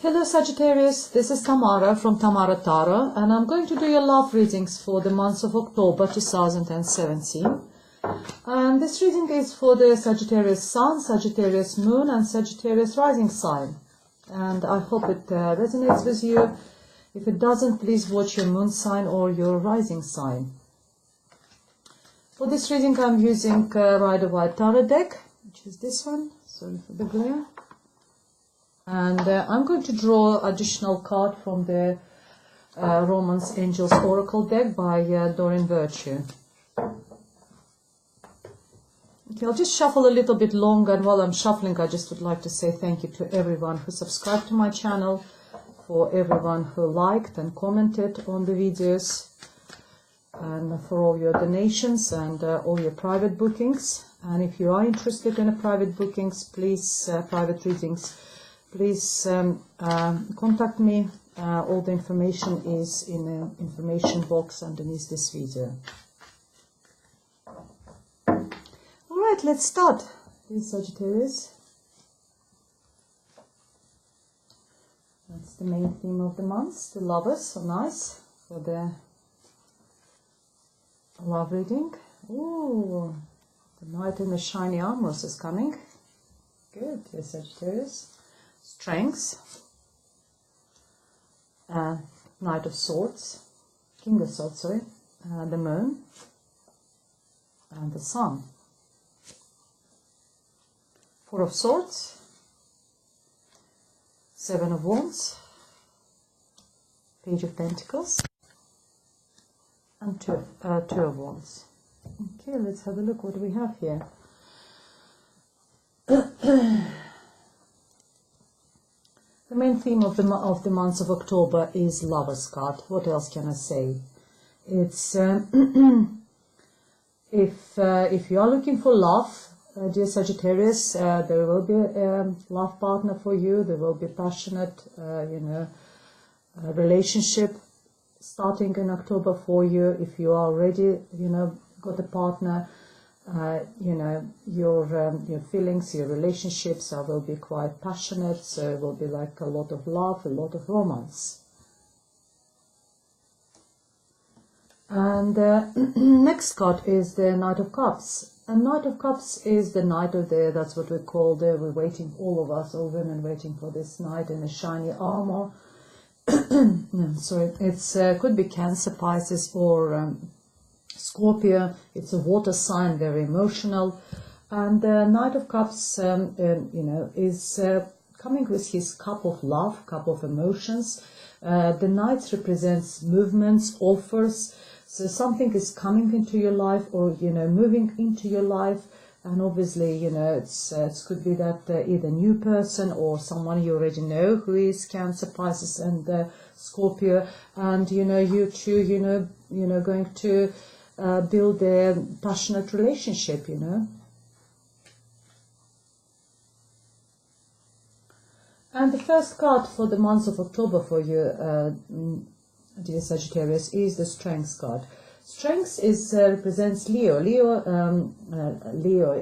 Hello Sagittarius, this is Tamara from Tamara Tarot, and I'm going to do your love readings for the month of October 2017. And this reading is for the Sagittarius Sun, Sagittarius Moon and Sagittarius Rising sign. And I hope it resonates with you. If it doesn't, please watch your moon sign or your rising sign. For this reading I'm using Rider-Waite Tarot deck, which is this one. Sorry for the glare. And I'm going to draw additional card from the Romance Angels Oracle deck by Doreen Virtue. Okay, I'll just shuffle a little bit longer, and while I'm shuffling I just would like to say thank you to everyone who subscribed to my channel, for everyone who liked and commented on the videos, and for all your donations and all your private bookings. And if you are interested in private bookings, please, private readings, please contact me. All the information is in the information box underneath this video. Alright, let's start with Sagittarius. That's the main theme of the month, the lovers, so nice for the love reading. Ooh, the Knight in the Shiny Armors is coming. Good, yes, Sagittarius. Strength, Knight of Swords, King of Swords, sorry, the Moon, and the Sun. Four of Swords, Seven of Wands, Page of Pentacles, and Two of Wands. Okay, let's have a look what we have here. The main theme of the month of October is Lover's card. What else can I say? It's if you are looking for love, dear Sagittarius, there will be a love partner for you. There will be passionate, relationship starting in October for you. If you are already, got a partner, your feelings, your relationships will be quite passionate, so it will be like a lot of love, a lot of romance. And next card is the Knight of Cups. And Knight of Cups is the Knight of that's what we call we're waiting, all of us, all women waiting for this Knight in a shiny armor. Sorry, it's could be Cancer, Pisces, or Scorpio. It's a water sign, very emotional, and the Knight of Cups, is coming with his cup of love, cup of emotions. The Knight represents movements, offers. So something is coming into your life, or moving into your life, and obviously it could be that either new person or someone you already know who is Cancer, Pisces, and Scorpio, and you two going to build a passionate relationship, And the first card for the month of October for you, dear Sagittarius, is the Strength card. Strength represents Leo. Leo.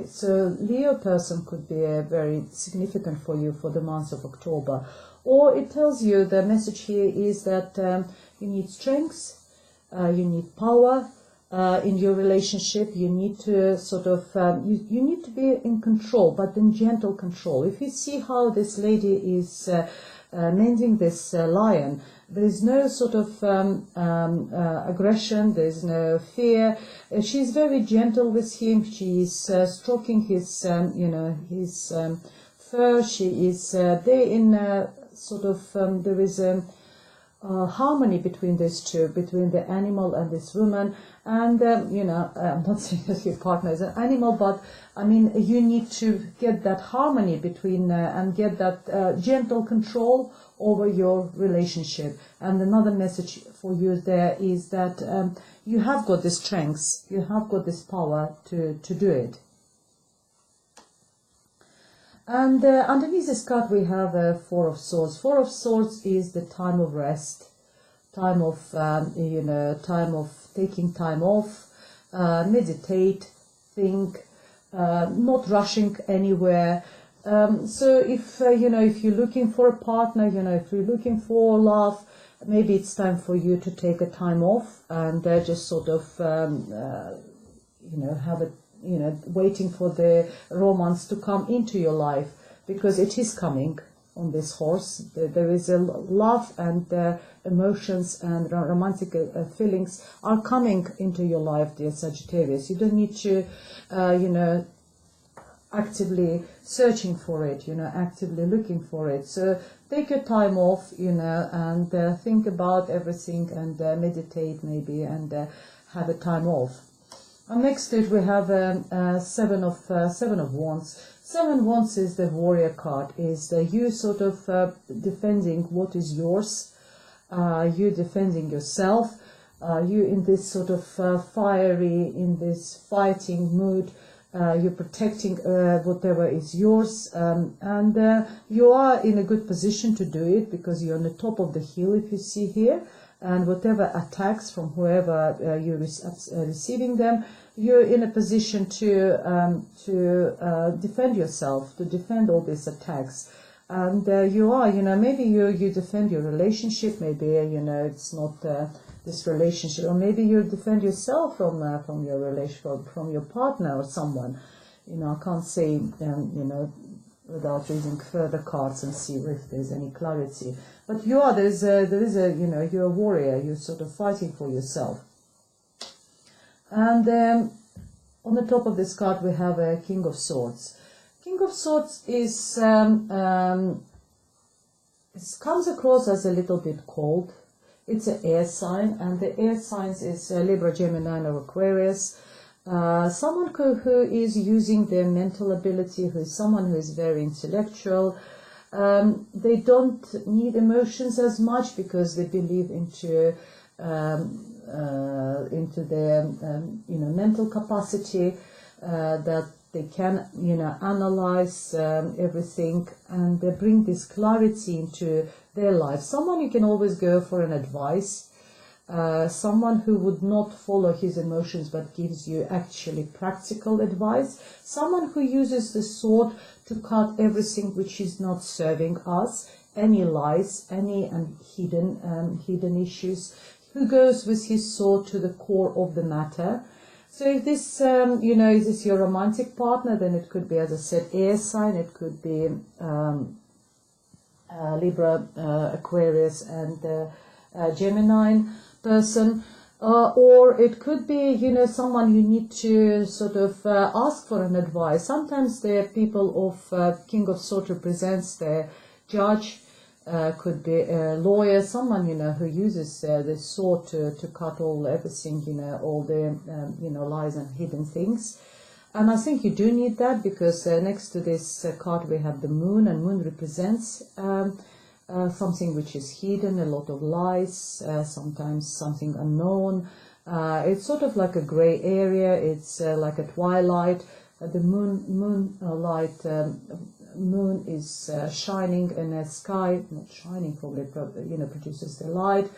So Leo person could be very significant for you for the month of October. Or it tells you, the message here is that you need strength, you need power, in your relationship. You need to sort of, you need to be in control, but in gentle control. If you see how this lady is mending this lion, there is no sort of aggression, there is no fear. She's very gentle with him. She is stroking his, his fur. She is there in sort of, there is a harmony between these two, between the animal and this woman. And, I'm not saying that your partner is an animal, but I mean, you need to get that harmony between and get that gentle control over your relationship. And another message for you there is that you have got the strength, you have got this power to do it. And underneath this card we have Four of Swords. Four of Swords is the time of rest, time of, time of taking time off, meditate, think, not rushing anywhere, So if, if you're looking for a partner, if you're looking for love, maybe it's time for you to take a time off and just sort of, have a, waiting for the romance to come into your life, because it is coming on this horse. There is a love and emotions and romantic feelings are coming into your life, dear Sagittarius. You don't need to, actively searching for it, actively looking for it. So take your time off, and think about everything and meditate maybe and have a time off. And next to it we have seven of wands. Seven wands is the warrior card. Is you sort of defending what is yours. You defending yourself. You in this sort of fiery, in this fighting mood. You're protecting whatever is yours, and you are in a good position to do it because you're on the top of the hill, if you see here, and whatever attacks from whoever you're receiving them, you're in a position to defend yourself, to defend all these attacks. And you are, maybe you defend your relationship, maybe, it's not this relationship, or maybe you defend yourself from your relation, from your partner or someone. I can't say, without reading further cards and see if there's any clarity. But you're a warrior. You're sort of fighting for yourself. And on the top of this card we have a King of Swords. King of Swords is it comes across as a little bit cold. It's an air sign, and the air signs is Libra, Gemini, or Aquarius. Someone who is using their mental ability, who is someone who is very intellectual. They don't need emotions as much because they believe into their mental capacity, that they can analyze everything, and they bring this clarity into their life. Someone you can always go for an advice, someone who would not follow his emotions but gives you actually practical advice, someone who uses the sword to cut everything which is not serving us, any lies, any hidden issues, who goes with his sword to the core of the matter. So if this, is this your romantic partner, then it could be, as I said, air sign, it could be Libra, Aquarius, and Gemini person, or it could be, someone you need to sort of ask for an advice. Sometimes the people of King of Swords represents the judge, could be a lawyer, someone who uses the sword to cut everything, all the lies and hidden things. And I think you do need that, because next to this card we have the moon, and moon represents something which is hidden, a lot of lies, sometimes something unknown. It's sort of like a gray area. It's like a twilight. The moon is shining in a sky, not shining probably, produces the light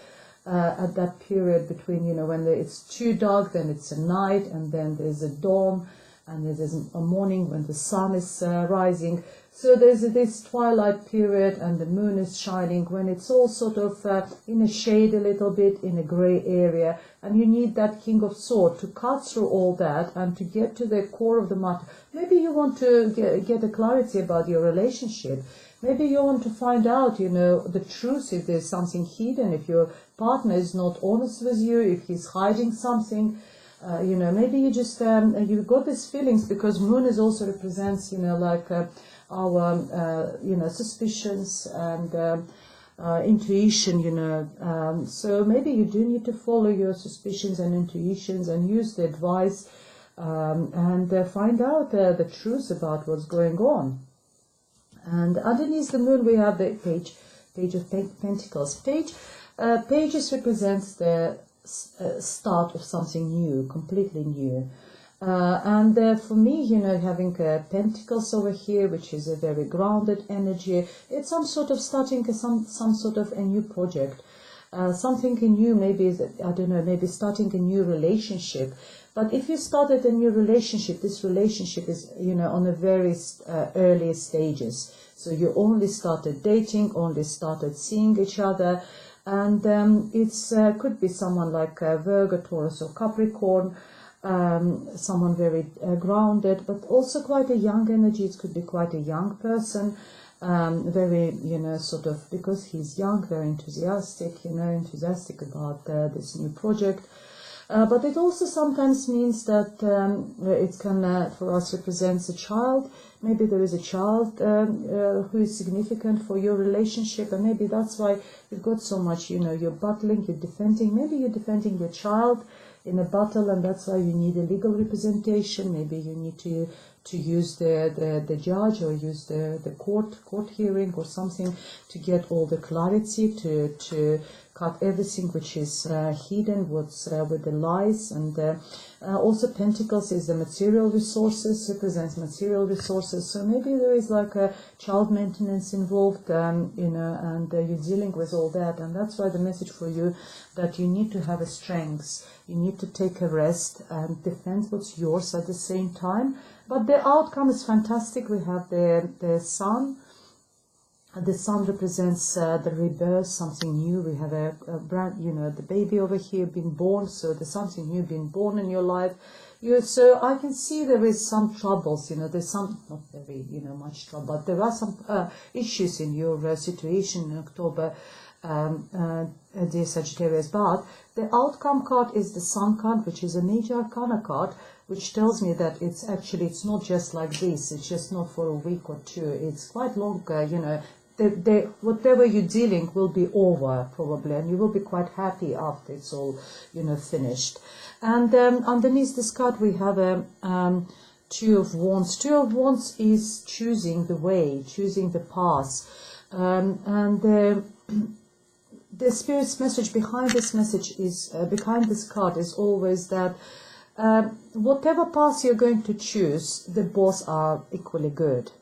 at that period between, when it's too dark, then it's a night, and then there's a dawn, and there's a morning when the sun is rising. So there's this twilight period, and the moon is shining when it's all sort of in a shade a little bit, in a grey area, and you need that King of Swords to cut through all that and to get to the core of the matter. Maybe you want to get a clarity about your relationship. Maybe you want to find out, the truth, if there's something hidden, if your partner is not honest with you, if he's hiding something. Maybe you just, you've got these feelings, because moon is also represents, our, suspicions and intuition, so maybe you do need to follow your suspicions and intuitions and use the advice and find out the truth about what's going on. And underneath the moon we have the page of Pentacles. Pages represents the start of something new, completely new. And for me, having Pentacles over here, which is a very grounded energy, it's some sort of starting some sort of a new project, something new, maybe, I don't know, maybe starting a new relationship. But if you started a new relationship, this relationship is, you know, on a very early stages. So you only started dating, only started seeing each other, and it's could be someone like Virgo, Taurus, or Capricorn, someone very grounded, but also quite a young energy. It could be quite a young person, very, you know, sort of, because he's young, very enthusiastic, you know, enthusiastic about this new project. But it also sometimes means that it can, for us, represents a child. Maybe there is a child who is significant for your relationship, and maybe that's why you've got so much, you know, you're battling, you're defending. Maybe you're defending your child in a battle, and that's why you need a legal representation. Maybe you need to use the judge, or use the court hearing or something to get all the clarity, to cut everything which is hidden, what's with the lies. And also Pentacles is the material resources, represents material resources. So maybe there is like a child maintenance involved, you know, and you're dealing with all that. And that's why the message for you, that you need to have a strength. You need to take a rest and defend what's yours at the same time. But the outcome is fantastic. We have the sun. The sun represents the rebirth, something new. We have a brand, you know, the baby over here being born, so there's something new being born in your life. So I can see there is some troubles, you know, there's some, not very, you know, much trouble, but there are some issues in your situation in October, dear Sagittarius. But the outcome card is the Sun card, which is a major arcana card, which tells me that it's actually, it's not just like this, it's just not for a week or two, it's quite long, you know. Whatever you're dealing will be over probably, and you will be quite happy after it's all, you know, finished. And underneath this card we have a Two of Wands. Two of Wands is choosing the way, choosing the path, and the Spirit's message behind this message is behind this card is always that whatever path you're going to choose, they both are equally good.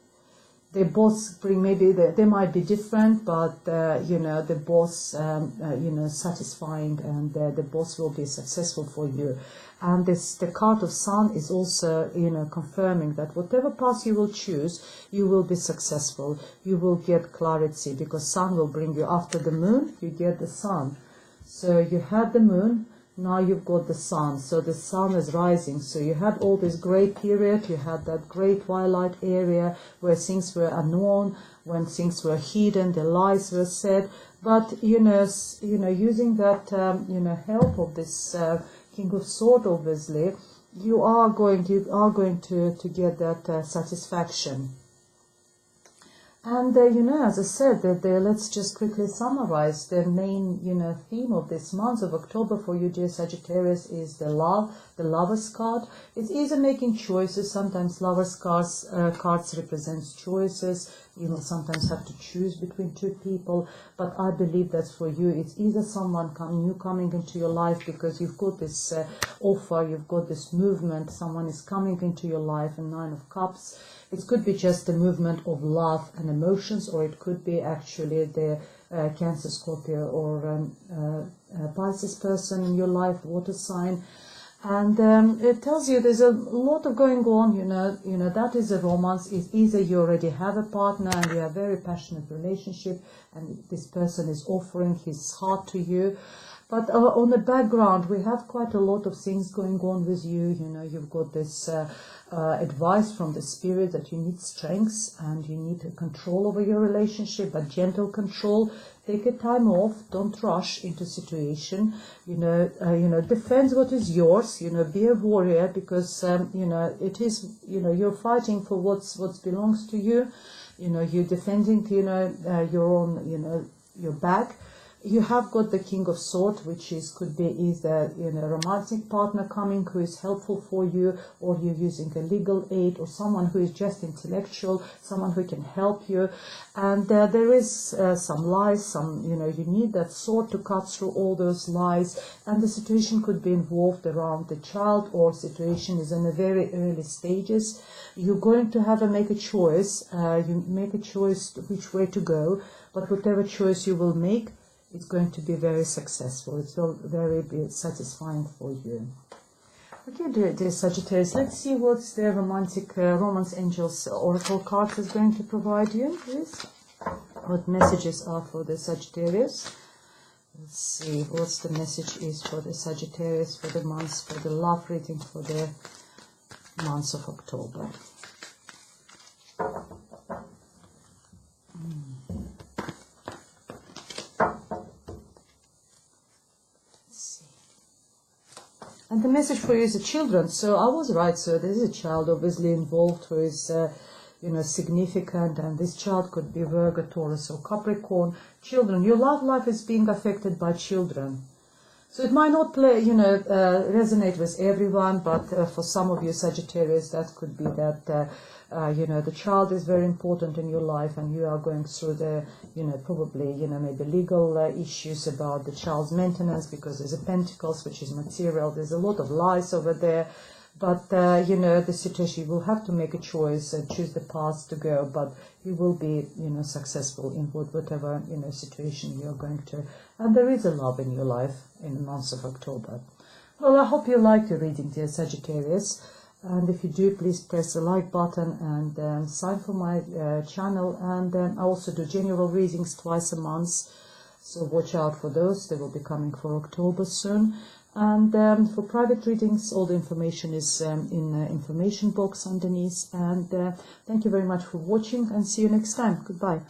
They both bring, maybe they might be different, but you know, they both you know, satisfying, and they both will be successful for you. And the card of Sun is also, you know, confirming that whatever path you will choose, you will be successful. You will get clarity, because Sun will bring you, after the Moon, you get the Sun. So you had the Moon. Now you've got the Sun, so the Sun is rising. So you had all this great period, you had that great twilight area where things were unknown, when things were hidden, the lies were said. But you know, using that you know, help of this King of Swords, obviously, you are going to get that satisfaction. And you know, as I said, let's just quickly summarize the main, you know, theme of this month of October for you, dear Sagittarius, is the love, the Lover's card. It's either making choices. Sometimes Lover's cards represents choices. You know, sometimes have to choose between two people. But I believe that's for you. It's either someone new coming into your life, because you've got this offer, you've got this movement. Someone is coming into your life, and Nine of Cups. It could be just a movement of love and emotions, or it could be actually the Cancer, Scorpio, or Pisces person in your life, water sign. And it tells you there's a lot of going on, you know, that is a romance. It's either you already have a partner and you have a very passionate relationship, and this person is offering his heart to you. But on the background, we have quite a lot of things going on with you. You know, you've got this advice from the Spirit that you need strength and you need control over your relationship, but gentle control. Take a time off. Don't rush into situation. You know, defend what is yours. You know, be a warrior, because you know, it is, you know, you're fighting for what belongs to you. You know, you're defending, you know, your own, you know, your back. You have got the King of Swords, which could be either, you know, a romantic partner coming who is helpful for you, or you're using a legal aid, or someone who is just intellectual, someone who can help you. And there is some lies, you know, you need that sword to cut through all those lies. And the situation could be involved around the child, or situation is in the very early stages. You're going to have to make a choice. You make a choice which way to go, but whatever choice you will make, it's going to be very successful. It will very be satisfying for you. Okay, dear Sagittarius, let's see what's the romantic romance angels oracle cards is going to provide you, please. What messages are for the Sagittarius? Let's see what's the message is for the Sagittarius for the months, for the love reading for the months of October. And the message for you is the children. So I was right. So there is a child obviously involved who is, significant, and this child could be Virgo, Taurus, or Capricorn. Children, your love life is being affected by children. So it might not resonate with everyone, but for some of you Sagittarius, that could be that, the child is very important in your life, and you are going through the, probably, maybe legal issues about the child's maintenance, because there's a Pentacles, which is material. There's a lot of lies over there. But, the situation, you will have to make a choice and choose the path to go, but you will be, successful in whatever, situation you're going to. And there is a love in your life in the month of October. Well, I hope you liked the reading, dear Sagittarius. And if you do, please press the like button and sign for my channel. And I also do general readings twice a month. So watch out for those. They will be coming for October soon. And for private readings, all the information is in the information box underneath. And thank you very much for watching, and see you next time. Goodbye.